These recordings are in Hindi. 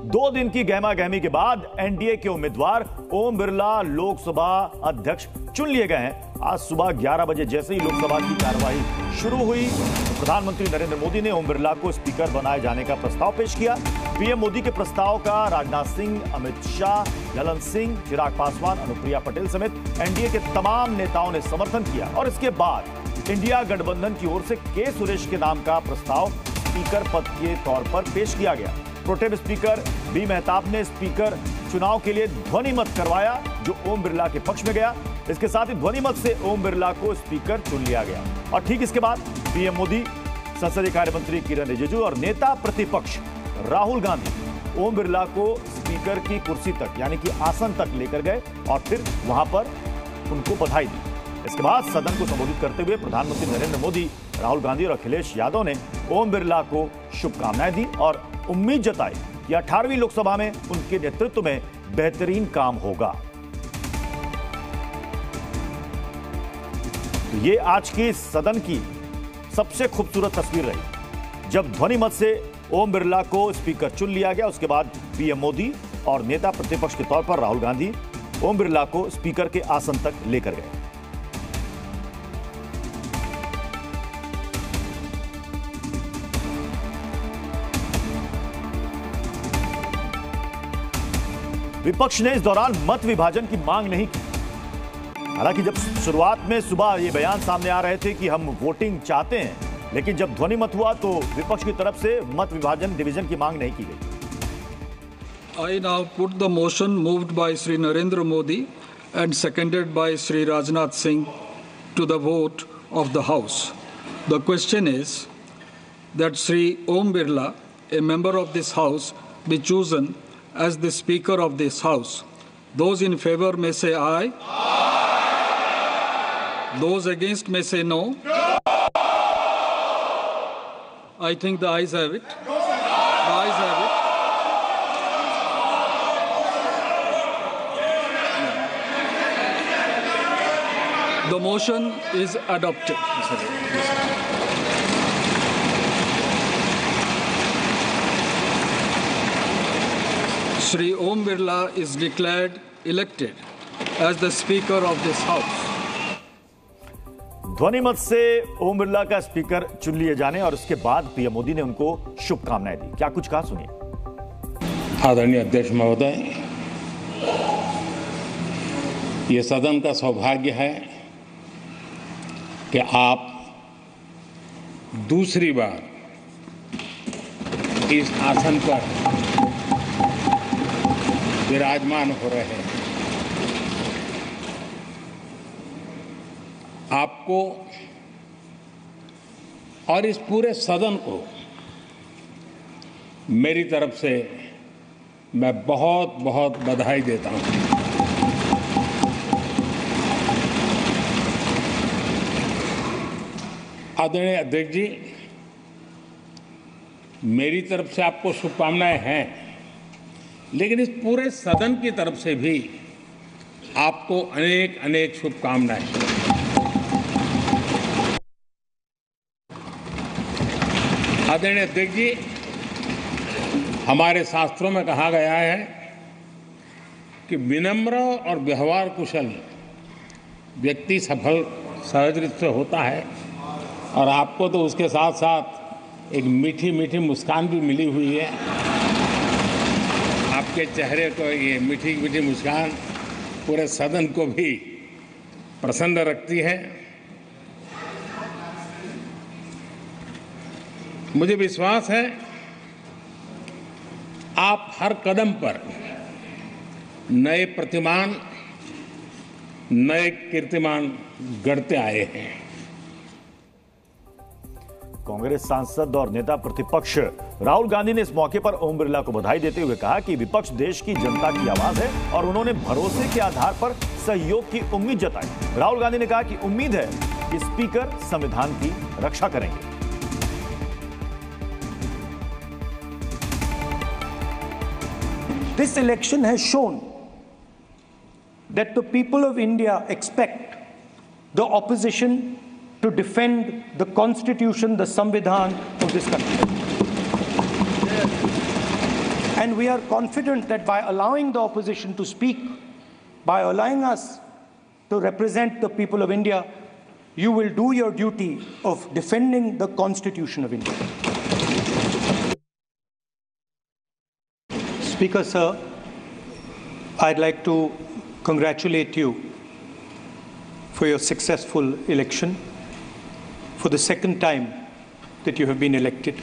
2 दिन की गहमा गहमी के बाद एनडीए के उम्मीदवार ओम बिरला लोकसभा अध्यक्ष चुन लिए गए हैं। आज सुबह 11 बजे जैसे ही लोकसभा की कार्यवाही शुरू हुई, प्रधानमंत्री नरेंद्र मोदी ने ओम बिरला को स्पीकर बनाए जाने का प्रस्ताव पेश किया। पीएम मोदी के प्रस्ताव का राजनाथ सिंह, अमित शाह, ललन सिंह, चिराग पासवान, अनुप्रिया पटेल समेत एनडीए के तमाम नेताओं ने समर्थन किया और इसके बाद इंडिया गठबंधन की ओर से के सुरेश के नाम का प्रस्ताव स्पीकर पद के तौर पर पेश किया गया। प्रोटेम स्पीकर बी मेहताब ने स्पीकर चुनाव के लिए ध्वनि मत करवाया, जो ओम बिरला के पक्ष में गया। इसके साथ ही ध्वनि मत से ओम बिरला को स्पीकर चुन लिया गया और ठीक इसके बाद पीएम मोदी, संसदीय कार्य मंत्री किरण रिजिजू और नेता प्रतिपक्ष राहुल गांधी ओम बिरला को स्पीकर की कुर्सी तक यानी कि आसन तक लेकर गए और फिर वहां पर उनको बधाई दी। इसके बाद सदन को संबोधित करते हुए प्रधानमंत्री नरेंद्र मोदी, राहुल गांधी और अखिलेश यादव ने ओम बिरला को शुभकामनाएं दी और उम्मीद जताई कि 18वीं लोकसभा में उनके नेतृत्व में बेहतरीन काम होगा। तो ये आज की सदन की सबसे खूबसूरत तस्वीर रही, जब ध्वनि मत से ओम बिरला को स्पीकर चुन लिया गया। उसके बाद पीएम मोदी और नेता प्रतिपक्ष के तौर पर राहुल गांधी ओम बिरला को स्पीकर के आसन तक लेकर गए। विपक्ष ने इस दौरान मत विभाजन की मांग नहीं की। हालांकि जब शुरुआत में सुबह ये बयान सामने आ रहे थे कि हम वोटिंग चाहते हैं, लेकिन जब ध्वनि मत हुआ तो विपक्ष की तरफ से मत विभाजन डिवीजन की मांग नहीं की गई। I now put the motion moved by Shri Narendra Modi and seconded by Shri Rajnath Singh to the vote of the House. The question is that Shri Om Birla, a member of this House, be chosen as the Speaker of this House. Those in favor may say aye. Aye. Those against may say no. No. I think the ayes have it. No. The ayes have it. The motion is adopted. Shri Om Birla is declared elected as the Speaker of this House. ध्वनि मत से ओम बिरला का स्पीकर चुन लिए जाने और उसके बाद पीएम मोदी ने उनको शुभकामनाएं दी। क्या कुछ कहा, सुनिए। आदरणीय अध्यक्ष महोदय, ये सदन का सौभाग्य है कि आप दूसरी बार इस आसन पर विराजमान हो रहे हैं। आपको और इस पूरे सदन को मेरी तरफ से मैं बहुत बहुत बधाई देता हूं। आदरणीय अध्यक्ष जी, मेरी तरफ से आपको शुभकामनाएं हैं, लेकिन इस पूरे सदन की तरफ से भी आपको अनेक अनेक शुभकामनाएं। आदरणीय अध्यक्ष जी, हमारे शास्त्रों में कहा गया है कि विनम्र और व्यवहार कुशल व्यक्ति सफल सहज रूप से होता है, और आपको तो उसके साथ साथ एक मीठी मीठी मुस्कान भी मिली हुई है। आपके चेहरे को ये मीठी मीठी मुस्कान पूरे सदन को भी प्रसन्न रखती है। मुझे विश्वास है आप हर कदम पर नए प्रतिमान, नए कीर्तिमान गढ़ते आए हैं। कांग्रेस सांसद और नेता प्रतिपक्ष राहुल गांधी ने इस मौके पर ओम बिरला को बधाई देते हुए कहा कि विपक्ष देश की जनता की आवाज है और उन्होंने भरोसे के आधार पर सहयोग की उम्मीद जताई। राहुल गांधी ने कहा कि उम्मीद है कि स्पीकर संविधान की रक्षा करेंगे। This election has shown that the people of India expect the opposition to defend the Constitution, the Samvidhan of this country. And we are confident that by allowing the opposition to speak, by allowing us to represent the people of India, you will do your duty of defending the Constitution of India. Speaker, sir, I'd like to congratulate you for your successful election. For the second time that you have been elected,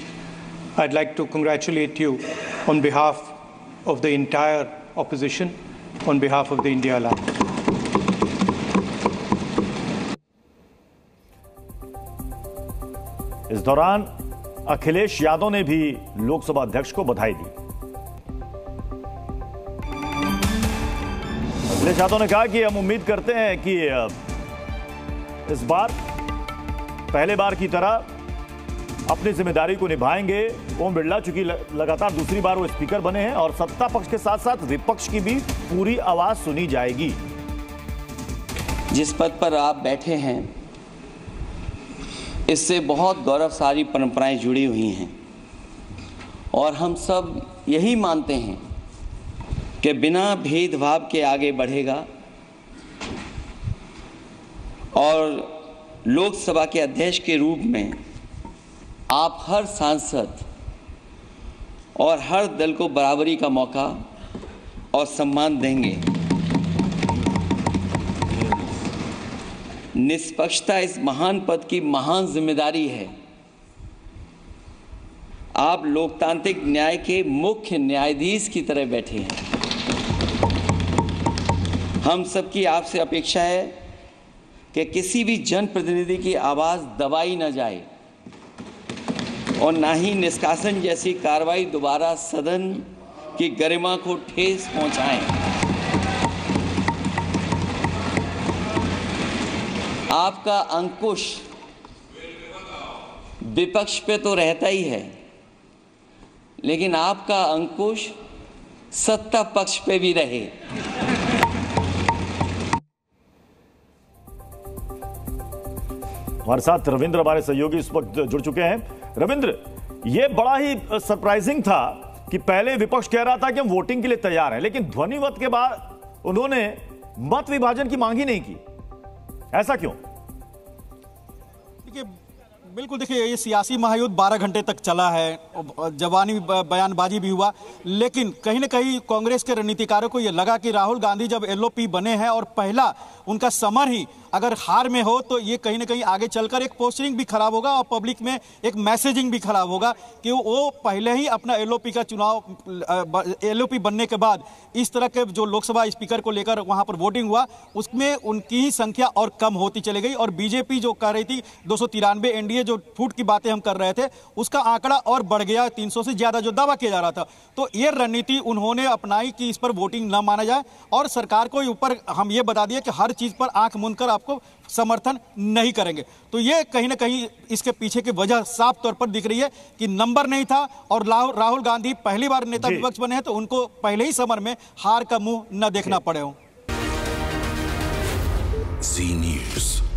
I'd like to congratulate you on behalf of the entire opposition, on behalf of the India Alliance. इस दौरान अखिलेश यादव ने भी लोकसभा अध्यक्ष को बधाई दी। अखिलेश यादव ने कहा कि हम उम्मीद करते हैं कि इस बार पहले बार की तरह अपनी जिम्मेदारी को निभाएंगे। ओम बिरला चूंकि लगातार दूसरी बार वो स्पीकर बने हैं और सत्ता पक्ष के साथ साथ विपक्ष की भी पूरी आवाज सुनी जाएगी। जिस पद पर आप बैठे हैं इससे बहुत गौरवशाली परंपराएं जुड़ी हुई हैं और हम सब यही मानते हैं कि बिना भेदभाव के आगे बढ़ेगा और लोकसभा के अध्यक्ष के रूप में आप हर सांसद और हर दल को बराबरी का मौका और सम्मान देंगे। निष्पक्षता इस महान पद की महान जिम्मेदारी है। आप लोकतांत्रिक न्याय के मुख्य न्यायाधीश की तरह बैठे हैं। हम सबकी आपसे अपेक्षा है कि किसी भी जनप्रतिनिधि की आवाज़ दबाई न जाए और ना ही निष्कासन जैसी कार्रवाई दोबारा सदन की गरिमा को ठेस पहुंचाएं। आपका अंकुश विपक्ष पे तो रहता ही है, लेकिन आपका अंकुश सत्ता पक्ष पे भी रहे। हमारे साथ रविंद्र हमारे सहयोगी इस वक्त जुड़ चुके हैं। रविंद्र, ये बड़ा ही सरप्राइजिंग था कि पहले विपक्ष कह रहा था कि हम वोटिंग के लिए तैयार हैं, लेकिन ध्वनिमत के बाद उन्होंने मत विभाजन की मांग ही नहीं की। ऐसा क्यों? देखिए, बिल्कुल देखिए, ये सियासी महायुद्ध 12 घंटे तक चला है, जवानी बयानबाजी भी हुआ, लेकिन कहीं ना कहीं कांग्रेस के रणनीतिकारों को ये लगा कि राहुल गांधी जब एलओपी बने हैं और पहला उनका समर ही अगर हार में हो तो ये कहीं ना कहीं आगे चलकर एक पोस्टरिंग भी खराब होगा और पब्लिक में एक मैसेजिंग भी खराब होगा कि वो पहले ही अपना एलओपी का चुनाव, एलओपी बनने के बाद इस तरह के जो लोकसभा स्पीकर को लेकर वहां पर वोटिंग हुआ उसमें उनकी ही संख्या और कम होती चली गई और बीजेपी जो कह रही थी 293 एनडीए जो फूट की बातें हम कर रहे थे उसका आंकड़ा और बढ़ गया, 300 से ज्यादा जो दावा किया जा रहा था। तो ये रणनीति उन्होंने अपनाई कि इस पर वोटिंग न माना जाए और सरकार को ऊपर हम ये बता दिया कि हर चीज पर आंख मूंद कर आपको समर्थन नहीं करेंगे। तो ये कहीं ना कहीं इसके पीछे की वजह साफ तौर पर दिख रही है कि नंबर नहीं था और राहुल गांधी पहली बार नेता विपक्ष बने हैं तो उनको पहले ही समर में हार का मुंह न देखना पड़े हो। जी न्यूज़।